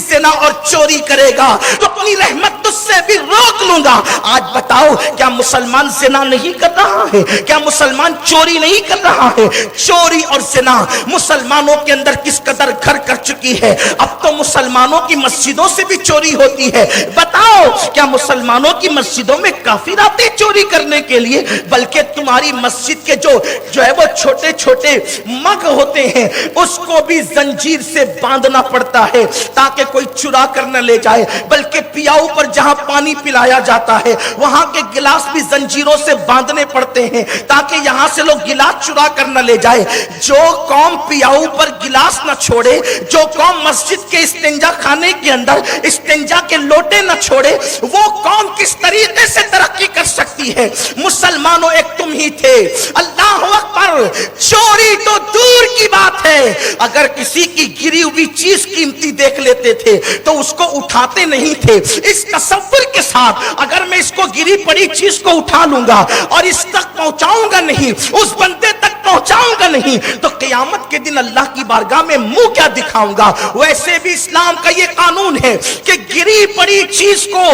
زنا اور چوری کرے گا تو اپنی رحمت تجھ سے بھی روک لوں گا۔ آج بتاؤ کیا مسلمان زنا نہیں کر رہا ہے؟ کیا مسلمان چوری نہیں کر رہا ہے؟ چوری اور زنا مسلمانوں کے اندر کس قدر گھر کر چکی ہے۔ اب تو مسلمانوں کی مسجدوں سے بھی چوری ہوتی ہے۔ بتاؤ کیا مسلمانوں کی مسجدوں میں کافر آتے چوری کرنے کے لیے؟ بلکہ تمہاری مسجد کے جو ہے وہ چھوٹے چھوٹے مگ ہوتے ہیں اس کو بھی زنجیر سے باندھنا پڑتا ہے تاکہ کوئی چرا کر نہ لے جائے، بلکہ پیاؤ پر جہاں پانی پلایا جاتا ہے وہاں کے گلاس بھی زنجیروں سے باندھنے پڑتے ہیں تاکہ یہاں سے لوگ گلاس چرا کر نہ لے جائے۔ جو قوم پیاؤ پر گلاس نہ چھوڑے، جو قوم مسجد کے استنجا خانے کے اندر استنجا کے لوٹے نہ چھوڑے، وہ قوم کس طریقے سے ترقی کر سکتی ہے؟ مسلمانوں ایک تم ہی تھے۔ اللہ اکبر، چوری تو دور کی بات ہے، اگر کسی کی گری ہوئی چیز قیمتی دیکھ لیتے تھے تو اس کو اٹھاتے نہیں تھے اس تصور کے ساتھ اگر میں اس کو گری پڑی چیز کو اٹھا لوں گا اور اس تک پہنچاؤں گا نہیں، اس بندے تک پہنچاؤں گا نہیں تو قیامت کے دن اللہ کی بارگاہ میں منہ کیا دکھاؤں گا؟ ویسے بھی اسلام کا یہ قانون ہے کہ گری پڑی چیز کو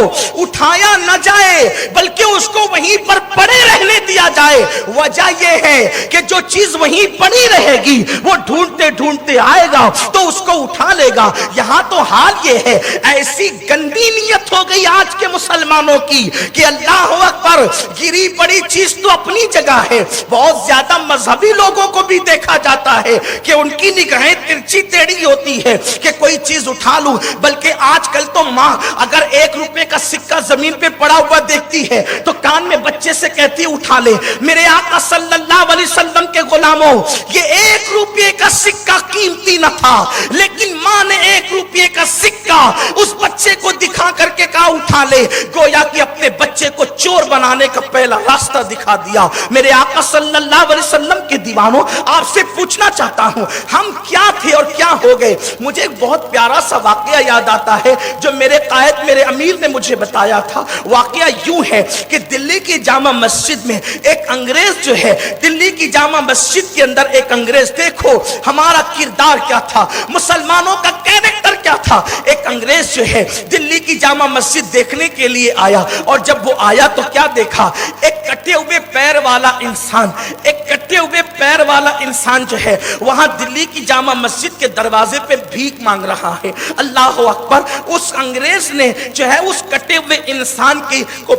اٹھایا نہ جائے بلکہ اس کو وہیں پر پڑے رہنے دیا جائے۔ وجہ یہ ہے کہ جو چیز وہیں پڑی رہے گی وہ ڈھونڈتے ڈھونڈتے آئے گا تو اس کو اٹھا لے گا۔ یہاں تو حال یہ ہے، ایسی گندی نیت ہو گئی آج کے مسلمانوں کی کہ اللہ اکبر، گری پڑی چیز تو اپنی جگہ ہے، بہت زیادہ مذہبی لوگوں کو بھی دیکھا جاتا ہے کہ ان کی نگاہیں ترچھی ٹیڑھی ہوتی ہے کہ کوئی چیز اٹھا لوں، بلکہ آج کل تو ماں اگر 1 روپے کا سکہ زمین پہ پڑا ہوا دیکھتی ہے تو کان میں بچے سے کہتی ہے اٹھا لے۔ میرے آقا صلی اللہ علیہ وسلم کے غلاموں، یہ 1 روپے کا سکہ قیمتی نہ تھا لیکن ماں نے 1 روپے کا سکہ اس بچے کو دکھا کر کے کہا اٹھا لے، گویا کہ اپنے بچے کو چور بنانے کا پہلا راستہ دکھا دیا۔ میرے آقا صلی اللہ علیہ وسلم کے دیوانوں، آپ سے پوچھنا چاہتا ہوں ہم کیا تھے اور کیا ہو گئے؟ مجھے ایک بہت پیارا سا واقعہ یاد آتا ہے جو میرے قائد، میرے امیر نے مجھے بتایا تھا۔ واقعہ یوں ہے کہ دلی کی جامع مسجد میں ایک انگریز جو ہے، دلی کی جامع مسجد کے اندر ایک انگریز، دیکھو ہمارا کردار کیا تھا، مسلمانوں کا کیریکٹر کیا تھا۔ ایک انگریز جو ہے دلی کی جامع مسجد دیکھنے کے لیے آیا اور جب وہ آیا تو کیا دیکھا؟ ایک کٹے ہوئے پیر والا انسان، ایک کٹے ہوئے پیر والا انسان جو ہے وہاں دلی کی جامع مسجد کے دروازے پہ بھیک مانگ رہا ہے۔ اللہ اکبر، اس انگریز نے جو ہے اس کٹے ہوئے انسان کو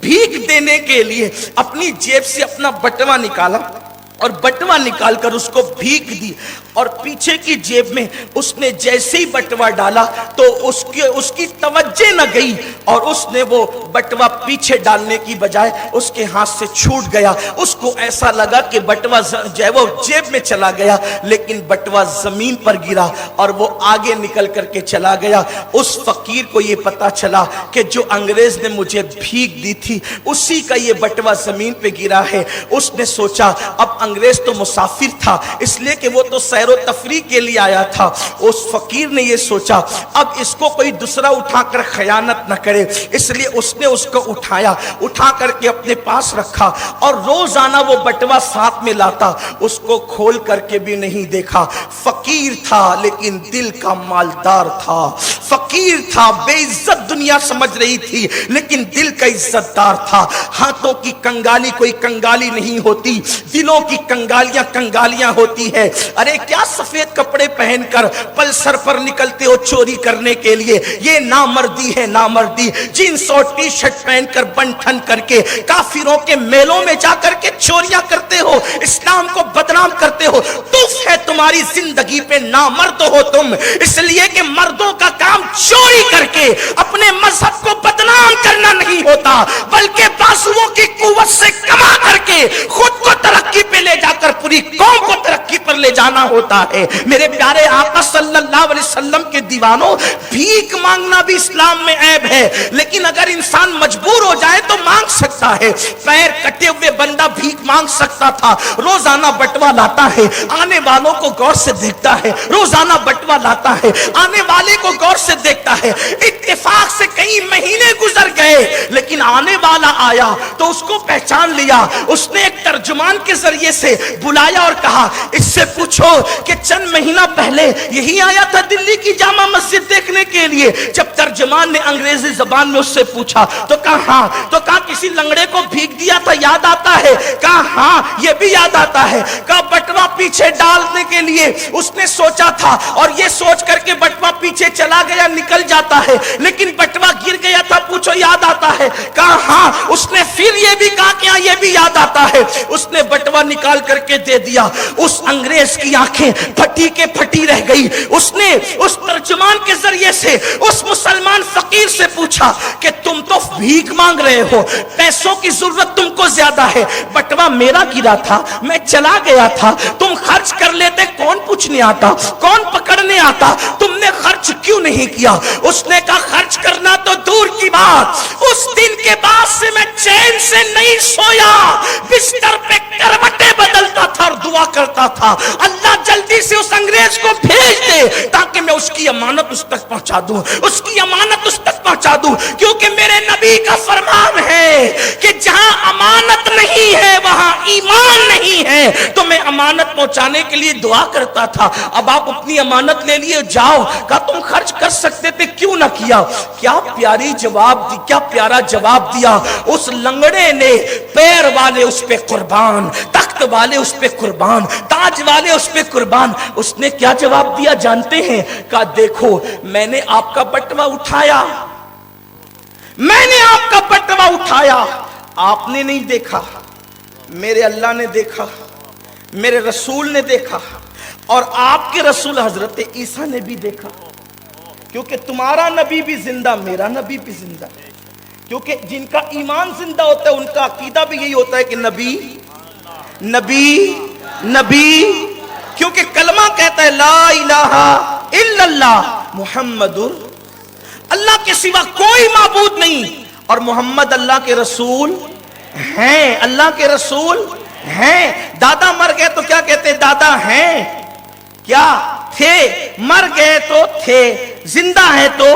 بھیک دینے کے لیے اپنی جیب سے اپنا بٹوا نکالا اور بٹوا نکال کر اس کو بھیک دی اور پیچھے کی جیب میں اس نے جیسے ہی بٹوا ڈالا تو اس کی توجہ نہ گئی اور اس نے وہ بٹوا پیچھے ڈالنے کی بجائے اس کے ہاتھ سے چھوٹ گیا۔ اس کو ایسا لگا کہ بٹوا جو ہے وہ جیب میں چلا گیا لیکن بٹوا زمین پر گرا اور وہ آگے نکل کر کے چلا گیا۔ اس فقیر کو یہ پتا چلا کہ جو انگریز نے مجھے بھیک دی تھی اسی کا یہ بٹوا زمین پہ گرا ہے۔ اس نے سوچا اب انگریز تو مسافر تھا اس لیے کہ وہ تو سیر و تفریح کے لیے آیا تھا۔ اس فقیر نے یہ سوچا اب اس کو کوئی دوسرا اٹھا کر خیانت نہ کرے، اس لیے اس نے اس کو اٹھا کر کے اپنے پاس رکھا اور روزانہ وہ بٹوا ساتھ میں لاتا، اس کو کھول کر کے بھی نہیں دیکھا۔ فقیر تھا لیکن دل کا مالدار تھا، فقیر تھا، بے عزت دنیا سمجھ رہی تھی لیکن دل کا عزت دار تھا۔ ہاتھوں کی کنگالی کوئی کنگالی نہیں ہوتی، دلوں کی کنگالیاں ہوتی ہے۔ ارے کیا سفید کپڑے پہن کر پلسر پر نکلتے ہو چوری کرنے کے لیے؟ یہ نامردی ہے، نامردی۔ جینس اور ٹی شرٹ پہن کر بن ٹھن کر کے کافروں کے میلوں میں جا کر کے چوریاں کرتے ہو، اسلام کو بدنام کرتے ہو۔ تف ہے تمہاری زندگی پہ، نامرد ہو تم، اس لیے کہ مردوں کا کام چوری کر کے اپنے مذہب کو بدنام کرنا نہیں ہوتا بلکہ بازوؤں کی قوت سے کما کر کے خود کو ترقی پہ لے جا کر پوری قوم کو ترقی پر لے جانا ہوتا ہے۔ میرے پیارے آقا صلی اللہ علیہ وسلم کے دیوانوں، بھیک مانگنا بھی اسلام میں عیب ہے لیکن اگر انسان مجبور ہو جائے تو مانگ سکتا ہے۔ پیر کٹے ہوئے بندہ بھیک مانگ سکتا تھا، روزانہ بٹوا لاتا ہے، آنے والوں کو غور سے دیکھتا ہے، روزانہ بٹوا لاتا ہے، آنے والے کو غور سے دیکھتا ہے۔ اتفاق سے کئی مہینے گزر گئے لیکن لیکن آنے والا آیا تو اس کو پہچان لیا. اس نے ایک ترجمان کے ذریعے سے بلایا اور کہا اس سے پوچھو کہ چند مہینہ پہلے یہی آیا تھا دلی کی جامع مسجد دیکھنے کے لیے. جب ترجمان نے انگریزی زبان میں اس سے پوچھا تو کہا ہاں. تو کہا کسی لنگڑے کو بھیگ دیا تھا یاد آتا ہے؟ کہا ہاں یہ بھی یاد آتا ہے. کہا بٹوا پیچھے ڈالنے کے لیے اس نے سوچا تھا اور یہ سوچ کر کے بٹوا پیچھے چلا گیا نکل جاتا ہے لیکن بٹوا گر گیا تھا, پوچھو یاد آتا ہے؟ کہا ہاں. اس نے پھر یہ بھی کہا کہ ہاں یہ بھی یاد آتا ہے. اس نے بٹوا نکال کر کے دے دیا. اس انگریز کی آنکھیں پھٹی کے پھٹی رہ گئی. اس نے اس ترجمان کے ذریعے سے اس مسلمان فقیر سے پوچھا کہ تم تو بھیک مانگ رہے ہو, پیسوں کی ضرورت تم کو زیادہ ہے, بٹوا میرا گرا تھا میں چلا گیا تھا, تم خرچ کر لیتے, کون پوچھنے آتا, کون پکڑنے آتا, تم نے خرچ کیوں نہیں کیا؟ اس نے کہا خرچ کرنا تو دور کی بات, اس دن کے بعد سے میں چین سے نہیں سویا, بستر پہ کروٹیں بدلتا تھا اور دعا کرتا تھا اللہ جلدی سے اس انگریز کو بھیج دے تاکہ میں اس کی امانت اس تک پہنچا دوں, اس کی امانت اس تک پہنچا دوں. کیونکہ میرے نبی کا فرمان ہے کہ جہاں امانت نہیں ہے وہاں ایمان نہیں ہے. تو میں امانت پہنچانے کے لیے دعا کرتا تھا. اب آپ اپنی امانت لے لیے جاؤ. کہا تم خرچ کر سکتے تھے کیوں نہ کیا؟ کیا پیاری جواب دی, کیا پیارا جواب دیا اس لنگڑے نے. پیر والے اس پہ قربان, تخت والے اس پہ قربان, تاج والے اس پہ قربان. اس نے کیا جواب دیا جانتے ہیں؟ کہا دیکھو میں نے آپ کا بٹوا اٹھایا, میں نے آپ کا بٹوا اٹھایا, آپ نے نہیں دیکھا, میرے اللہ نے دیکھا, میرے رسول نے دیکھا اور آپ کے رسول حضرت عیسیٰ نے بھی دیکھا. کیونکہ تمہارا نبی بھی زندہ, میرا نبی بھی زندہ. کیونکہ جن کا ایمان زندہ ہوتا ہے ان کا عقیدہ بھی یہی ہوتا ہے کہ نبی نبی نبی. کیونکہ کلمہ کہتا ہے لا الہ الا اللہ محمد اللہ کے سوا کوئی معبود نہیں اور محمد اللہ کے رسول ہیں, اللہ کے رسول ہیں. دادا مر گئے تو کیا کہتے ہیں؟ دادا ہیں, کیا تھے, مر گئے تو تھے, زندہ ہیں تو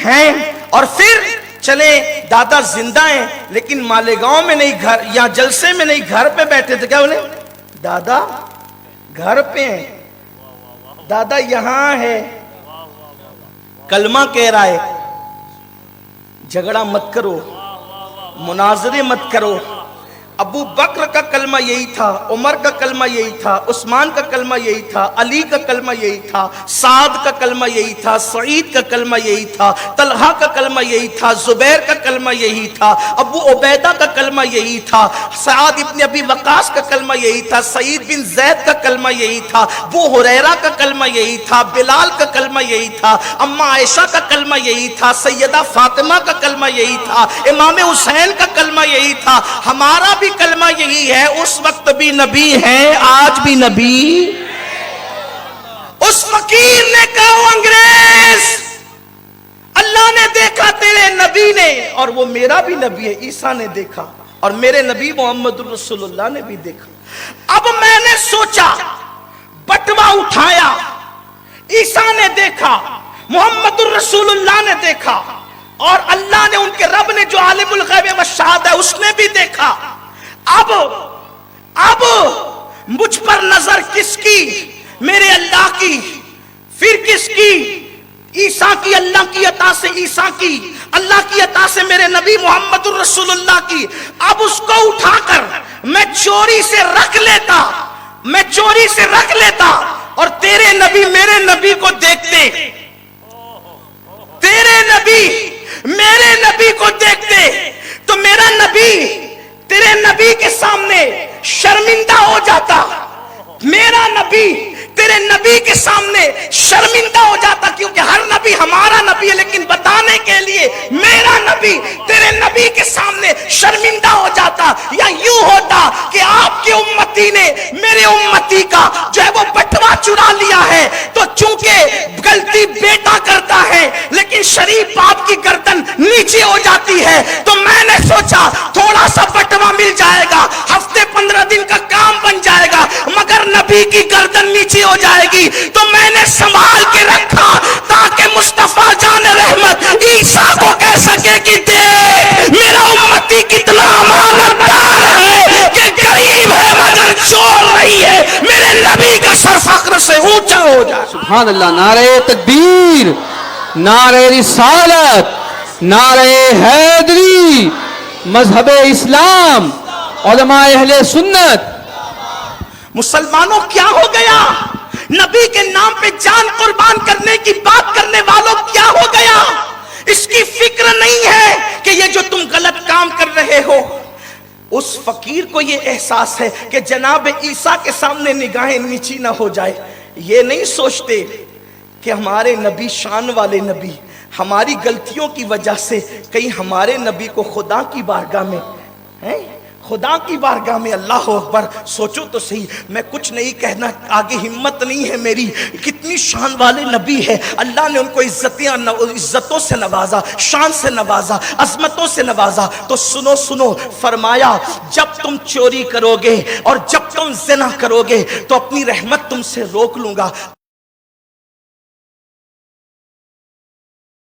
ہیں. اور پھر چلے دادا زندہ ہیں لیکن مالیگاؤں میں نہیں, گھر یا جلسے میں نہیں, گھر پہ بیٹھے تھے, کیا بولے دادا گھر پہ ہیں, دادا یہاں ہے. کلمہ کہہ رہا ہے جھگڑا مت کرو, مناظرے مت کرو. ابو بکر کا کلمہ یہی تھا, عمر کا کلمہ یہی تھا, عثمان کا کلمہ یہی تھا, علی کا کلمہ یہی تھا, سعد کا کلمہ یہی تھا, سعید کا کلمہ یہی تھا, طلحہ کا کلمہ یہی تھا, زبیر کا کلمہ یہی تھا, ابو عبیدہ کا کلمہ یہی تھا, سعد ابن ابی وقاص کا کلمہ یہی تھا, سعید بن زید کا کلمہ یہی تھا, ابو ہریرہ کا کلمہ یہی تھا, بلال کا کلمہ یہی تھا, اما عائشہ کا کلمہ یہی تھا, سیدہ فاطمہ کا کلمہ یہی تھا, امام حسین کا کلمہ یہی تھا. ہمارا بھی کلمہ یہی ہے, اس وقت بھی نبی ہیں, آج بھی نبی. اس فقیر نے کہا انگریز اللہ نے دیکھا تیرے نبی نے, اور وہ میرا بھی نبی ہے, عیسیٰ نے دیکھا اور میرے نبی محمد الرسول اللہ نے بھی دیکھا. اب میں نے سوچا بٹوا اٹھایا, عیسیٰ نے دیکھا, محمد الرسول اللہ نے دیکھا اور اللہ نے, ان کے رب نے جو عالم الغیب والشہادہ ہے اس نے بھی دیکھا. اب مجھ پر نظر کس کی؟ میرے اللہ کی. پھر کس کی؟ عیسیٰ کی, اللہ کی عطا سے عیسیٰ کی, اللہ کی عطا سے میرے نبی محمد الرسول اللہ کی. اب اس کو اٹھا کر میں چوری سے رکھ لیتا, میں چوری سے رکھ لیتا اور تیرے نبی میرے نبی کو دیکھتے, تیرے نبی میرے نبی کو دیکھتے تو میرا نبی تیرے نبی کے سامنے شرمندہ ہو جاتا, میرا نبی تیرے نبی کے سامنے شرمندہ ہو جاتا. کیونکہ ہر نبی ہمارا نبی ہے لیکن بتانے کے لیے میرا نبی تیرے نبی کے سامنے شرمندہ ہو جاتا. یا یوں ہوتا کہ آپ کے امتی نے میرے امتی کا جو ہے وہ بٹوا چرا لیا ہے, تو چونکہ غلطی بیٹا کرتا ہے لیکن شریف باپ کی گردن نیچے ہو جاتی ہے, تو میں نے سوچا تھوڑا سا بٹوا مل جائے گا, ہفتے 15 دن کا کام بن جائے گا, مگر نبی کی گردن نیچے ہو جائے گی. تو میں نے سنبھال کے رکھا تاکہ مصطفیٰ جان رحمت عیسیٰ کو کہہ سکے کہ دے میرا سبحان اللہ. نعرہ تکبیر، نعرہ رسالت، نعرہ حیدری، مذہب اسلام، علماء اہل سنت. مسلمانوں کیا ہو گیا؟ نبی کے نام پہ جان قربان کرنے کی بات کرنے والوں کیا ہو گیا؟ اس کی فکر نہیں ہے کہ یہ جو تم غلط کام کر رہے ہو. اس فقیر کو یہ احساس ہے کہ جناب عیسیٰ کے سامنے نگاہیں نیچی نہ ہو جائے. یہ نہیں سوچتے کہ ہمارے نبی شان والے نبی، ہماری غلطیوں کی وجہ سے کہیں ہمارے نبی کو خدا کی بارگاہ میں خدا کی بارگاہ میں اللہ اکبر. سوچو تو صحیح، میں کچھ نہیں کہنا، آگے ہمت نہیں ہے میری. کتنی شان والے نبی ہے، اللہ نے ان کو عزتوں سے نوازا، شان سے نوازا، عظمتوں سے نوازا. تو سنو سنو، فرمایا جب تم چوری کرو گے اور جب تم زنا کرو گے تو اپنی رحمت تم سے روک لوں گا.